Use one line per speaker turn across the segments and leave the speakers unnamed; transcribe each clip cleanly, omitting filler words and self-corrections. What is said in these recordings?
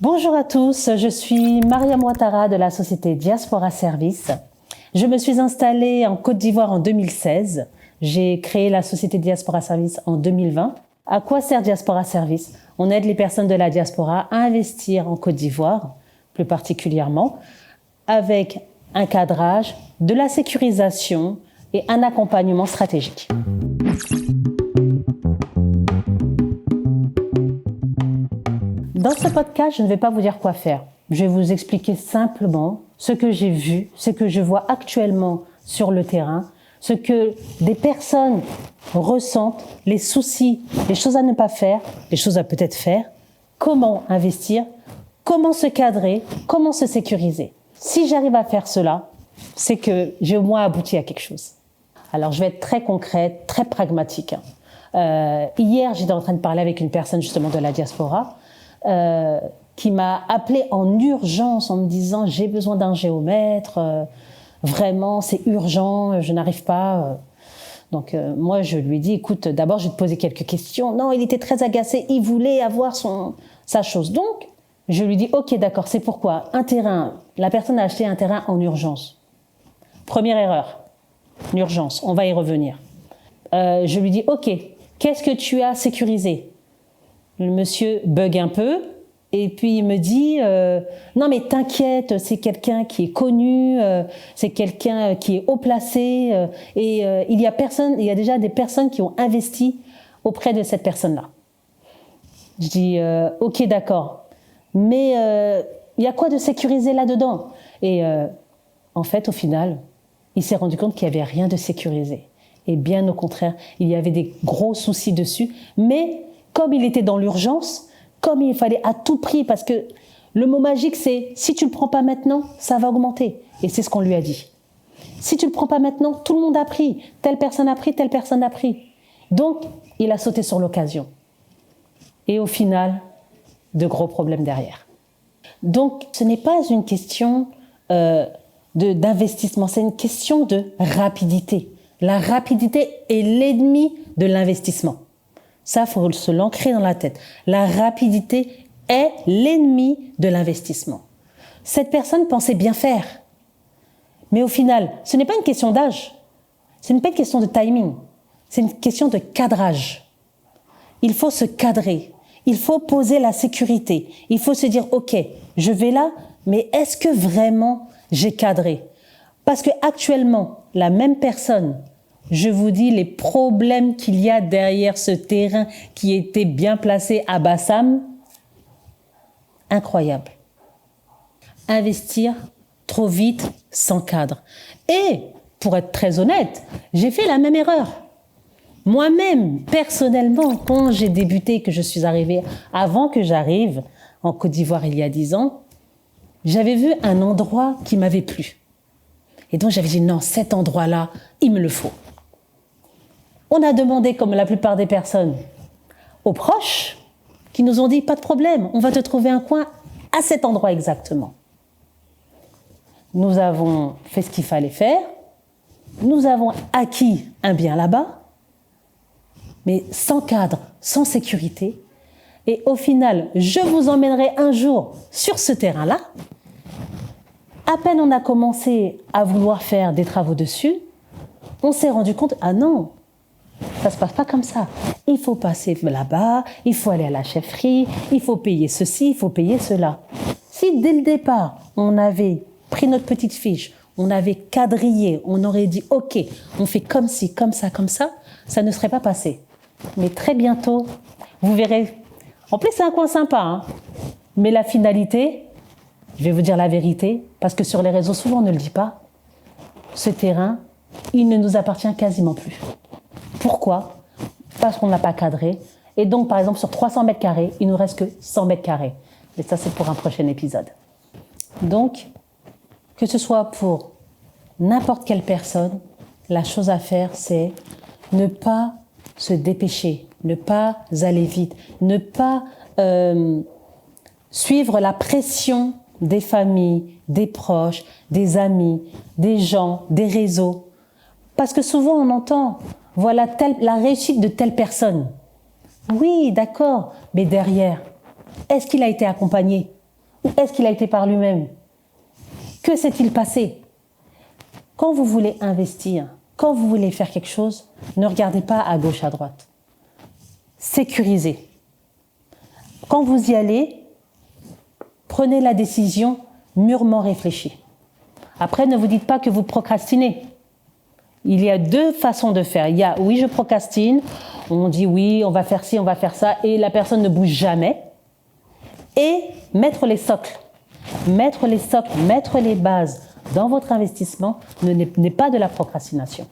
Bonjour à tous, je suis Mariam Ouattara de la société Diaspora Service. Je me suis installée en Côte d'Ivoire en 2016. J'ai créé la société Diaspora Service en 2020. À quoi sert Diaspora Service? On aide les personnes de la diaspora à investir en Côte d'Ivoire, plus particulièrement, avec un cadrage, de la sécurisation et un accompagnement stratégique. Dans ce podcast, je ne vais pas vous dire quoi faire. Je vais vous expliquer simplement ce que j'ai vu, ce que je vois actuellement sur le terrain, ce que des personnes ressentent, les soucis, les choses à ne pas faire, les choses à peut-être faire, comment investir, comment se cadrer, comment se sécuriser. Si j'arrive à faire cela, c'est que j'ai au moins abouti à quelque chose. Alors, je vais être très concrète, très pragmatique. Hier, j'étais en train de parler avec une personne justement de la diaspora qui m'a appelé en urgence en me disant « j'ai besoin d'un géomètre, vraiment, c'est urgent, je n'arrive pas ». Donc moi, je lui ai dit « écoute, d'abord, je vais te poser quelques questions ». Non, il était très agacé, il voulait avoir sa chose. Donc, je lui dis « ok, d'accord, c'est pourquoi un terrain, la personne a acheté un terrain en urgence. Première erreur, l'urgence, on va y revenir. Je lui dis « ok, qu'est-ce que tu as sécurisé ?» Le monsieur bug un peu et puis il me dit non mais t'inquiète, c'est quelqu'un qui est connu, c'est quelqu'un qui est haut placé et il y a déjà des personnes qui ont investi auprès de cette personne-là. Je dis ok, d'accord, mais il y a quoi de sécurisé là-dedans? Et en fait, au final, il s'est rendu compte qu'il n'y avait rien de sécurisé. Et bien au contraire, il y avait des gros soucis dessus, mais comme il était dans l'urgence, comme il fallait à tout prix, parce que le mot magique, c'est si tu ne le prends pas maintenant, ça va augmenter. Et c'est ce qu'on lui a dit. Si tu ne le prends pas maintenant, tout le monde a pris. Telle personne a pris, telle personne a pris. Donc, il a sauté sur l'occasion. Et au final, de gros problèmes derrière. Donc, ce n'est pas une question d'investissement, c'est une question de rapidité. La rapidité est l'ennemi de l'investissement. Ça, il faut se l'ancrer dans la tête. La rapidité est l'ennemi de l'investissement. Cette personne pensait bien faire. Mais au final, ce n'est pas une question d'âge. Ce n'est pas une question de timing. C'est une question de cadrage. Il faut se cadrer. Il faut poser la sécurité. Il faut se dire, OK, je vais là, mais est-ce que vraiment j'ai cadré? Parce que actuellement, la même personne, je vous dis les problèmes qu'il y a derrière ce terrain qui était bien placé à Bassam, incroyable. Investir trop vite, sans cadre. Et, pour être très honnête, j'ai fait la même erreur. Moi-même, personnellement, quand j'ai débuté, que je suis arrivée, avant que j'arrive en Côte d'Ivoire il y a 10 ans, j'avais vu un endroit qui m'avait plu. Et donc j'avais dit non, cet endroit-là, il me le faut. On a demandé, comme la plupart des personnes, aux proches, qui nous ont dit, pas de problème, on va te trouver un coin à cet endroit exactement. Nous avons fait ce qu'il fallait faire, nous avons acquis un bien là-bas, mais sans cadre, sans sécurité. Et au final, je vous emmènerai un jour sur ce terrain-là. À peine on a commencé à vouloir faire des travaux dessus, on s'est rendu compte, ah non, ça ne se passe pas comme ça. Il faut passer là-bas, il faut aller à la chefferie, il faut payer ceci, il faut payer cela. Si dès le départ, on avait pris notre petite fiche, on avait quadrillé, on aurait dit « Ok, on fait comme ci, comme ça, ça ne serait pas passé. » Mais très bientôt, vous verrez. En plus, c'est un coin sympa, hein. Mais la finalité, je vais vous dire la vérité, parce que sur les réseaux, souvent on ne le dit pas, ce terrain, il ne nous appartient quasiment plus. Pourquoi? Parce qu'on ne l'a pas cadré. Et donc, par exemple, sur 300 mètres carrés, il ne nous reste que 100 mètres carrés. Et ça, c'est pour un prochain épisode. Donc, que ce soit pour n'importe quelle personne, la chose à faire, c'est ne pas se dépêcher, ne pas aller vite, ne pas suivre la pression des familles, des proches, des amis, des gens, des réseaux. Parce que souvent, on entend... Voilà la réussite de telle personne. Oui, d'accord, mais derrière, est-ce qu'il a été accompagné? Ou est-ce qu'il a été par lui-même? Que s'est-il passé? Quand vous voulez investir, quand vous voulez faire quelque chose, ne regardez pas à gauche, à droite. Sécurisez. Quand vous y allez, prenez la décision mûrement réfléchie. Après, ne vous dites pas que vous procrastinez. Il y a deux façons de faire. Il y a, oui, je procrastine, on dit oui, on va faire ci, on va faire ça, et la personne ne bouge jamais. Et mettre les socles, mettre les bases dans votre investissement n'est pas de la procrastination.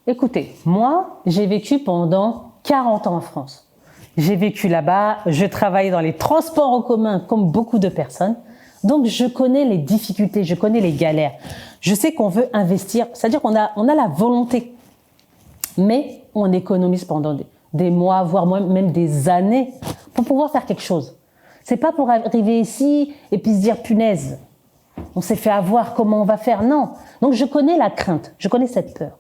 Écoutez, moi, j'ai vécu pendant 40 ans en France. J'ai vécu là-bas, je travaillais dans les transports en commun comme beaucoup de personnes. Donc, je connais les difficultés, je connais les galères. Je sais qu'on veut investir, c'est-à-dire qu'on a la volonté. Mais on économise pendant des mois, voire même des années pour pouvoir faire quelque chose. C'est pas pour arriver ici et puis se dire punaise, on s'est fait avoir, comment on va faire? Non. Donc, je connais la crainte, je connais cette peur.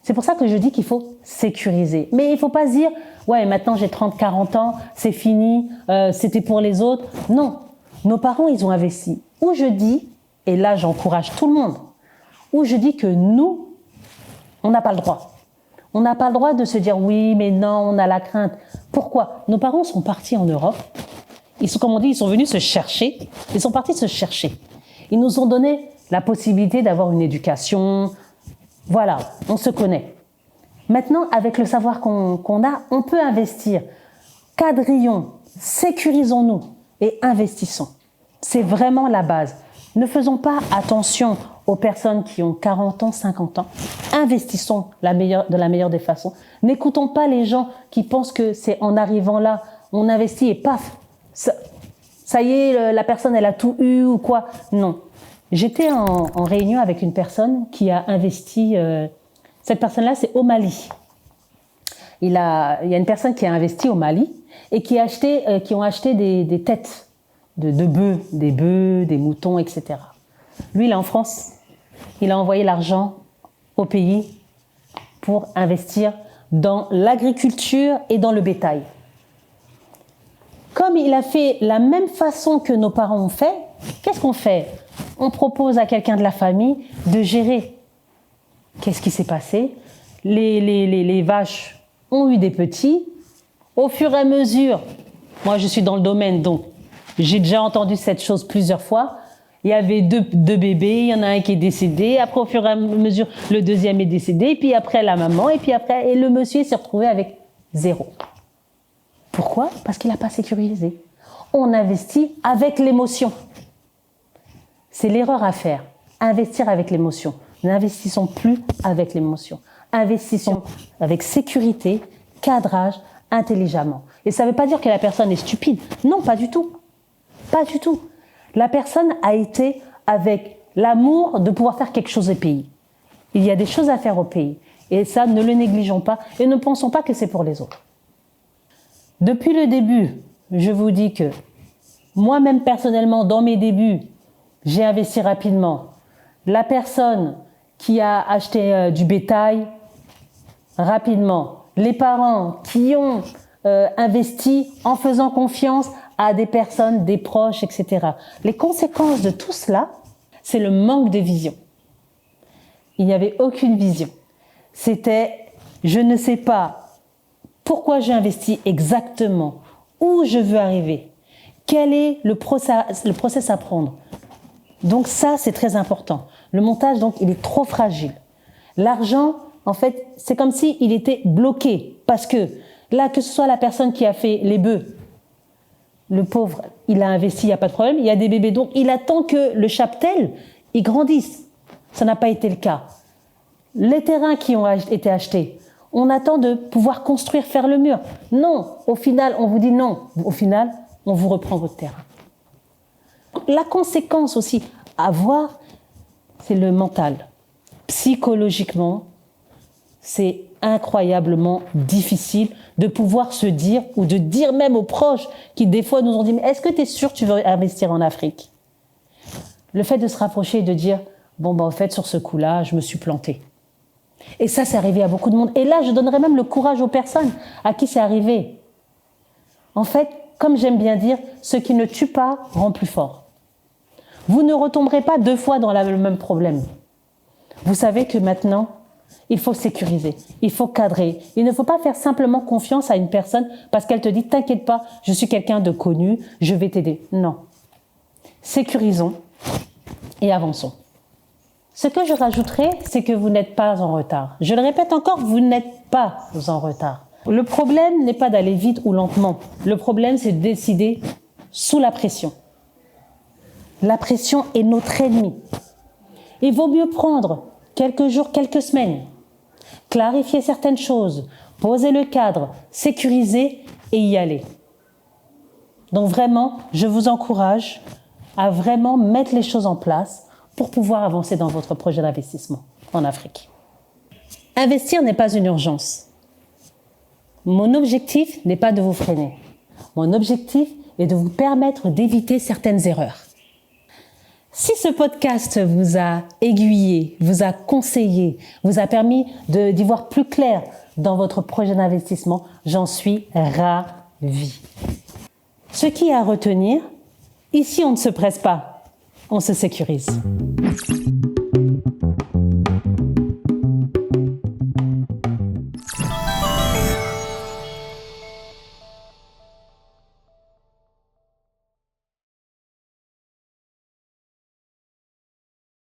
C'est pour ça que je dis qu'il faut sécuriser. Mais il ne faut pas se dire, ouais, maintenant j'ai 30, 40 ans, c'est fini, c'était pour les autres. Non. Nos parents, ils ont investi. Où je dis, et là j'encourage tout le monde, où je dis que nous, on n'a pas le droit. On n'a pas le droit de se dire oui, mais non, on a la crainte. Pourquoi? Nos parents sont partis en Europe. Ils sont, comme on dit, ils sont venus se chercher. Ils sont partis se chercher. Ils nous ont donné la possibilité d'avoir une éducation. Voilà, on se connaît. Maintenant, avec le savoir qu'on a, on peut investir. Quadrillons, sécurisons-nous et investissons. C'est vraiment la base. Ne faisons pas attention aux personnes qui ont 40 ans, 50 ans. Investissons de la meilleure des façons. N'écoutons pas les gens qui pensent que c'est en arrivant là, on investit et paf, ça y est, la personne elle a tout eu ou quoi. Non. J'étais en réunion avec une personne qui a investi, cette personne-là c'est au Mali. Il y a une personne qui a investi au Mali et qui ont acheté des têtes de bœufs, des moutons, etc. Lui, il est en France. Il a envoyé l'argent au pays pour investir dans l'agriculture et dans le bétail. Comme il a fait la même façon que nos parents ont fait, qu'est-ce qu'on fait? On propose à quelqu'un de la famille de gérer. Qu'est-ce qui s'est passé? Les vaches ont eu des petits. Au fur et à mesure, moi je suis dans le domaine, donc j'ai déjà entendu cette chose plusieurs fois. Il y avait deux bébés, il y en a un qui est décédé. Après, au fur et à mesure, le deuxième est décédé. Puis après, la maman. Et le monsieur s'est retrouvé avec 0. Pourquoi? Parce qu'il n'a pas sécurisé. On investit avec l'émotion. C'est l'erreur à faire. Investir avec l'émotion. N'investissons plus avec l'émotion. Investissons avec sécurité, cadrage, intelligemment. Et ça ne veut pas dire que la personne est stupide. Non, pas du tout. Pas du tout. La personne a été avec l'amour de pouvoir faire quelque chose au pays. Il y a des choses à faire au pays. Et ça, ne le négligeons pas et ne pensons pas que c'est pour les autres. Depuis le début, je vous dis que moi-même personnellement, dans mes débuts, j'ai investi rapidement. La personne qui a acheté du bétail, rapidement. Les parents qui ont investi en faisant confiance à des personnes, des proches, etc. Les conséquences de tout cela, c'est le manque de vision. Il n'y avait aucune vision. C'était, je ne sais pas pourquoi j'ai investi exactement, où je veux arriver, quel est le process à prendre. Donc ça, c'est très important. Le montage, donc, il est trop fragile. L'argent, en fait, c'est comme s'il était bloqué. Parce que là, que ce soit la personne qui a fait les bœufs, le pauvre, il a investi, il n'y a pas de problème. Il y a des bébés, donc il attend que le cheptel, il grandisse. Ça n'a pas été le cas. Les terrains qui ont été achetés, on attend de pouvoir construire, faire le mur. Non, au final, on vous dit non. Au final, on vous reprend votre terrain. La conséquence aussi à voir, c'est le mental. Psychologiquement, c'est incroyablement difficile de pouvoir se dire, ou de dire même aux proches qui des fois nous ont dit « Mais est-ce que tu es sûr que tu veux investir en Afrique ?» Le fait de se rapprocher et de dire « Bon, en fait, sur ce coup-là, je me suis planté. » Et ça, c'est arrivé à beaucoup de monde. Et là, je donnerais même le courage aux personnes à qui c'est arrivé. En fait, comme j'aime bien dire, ce qui ne tue pas rend plus fort. Vous ne retomberez pas 2 fois dans le même problème. Vous savez que maintenant, il faut sécuriser, il faut cadrer. Il ne faut pas faire simplement confiance à une personne parce qu'elle te dit « T'inquiète pas, je suis quelqu'un de connu, je vais t'aider ». Non. Sécurisons et avançons. Ce que je rajouterai, c'est que vous n'êtes pas en retard. Je le répète encore, vous n'êtes pas en retard. Le problème n'est pas d'aller vite ou lentement. Le problème, c'est de décider sous la pression. La pression est notre ennemi. Il vaut mieux prendre quelques jours, quelques semaines, clarifier certaines choses, poser le cadre, sécuriser et y aller. Donc vraiment, je vous encourage à vraiment mettre les choses en place pour pouvoir avancer dans votre projet d'investissement en Afrique. Investir n'est pas une urgence. Mon objectif n'est pas de vous freiner. Mon objectif est de vous permettre d'éviter certaines erreurs. Si ce podcast vous a aiguillé, vous a conseillé, vous a permis d'y voir plus clair dans votre projet d'investissement, j'en suis ravie. Ce qui est à retenir, ici on ne se presse pas, on se sécurise.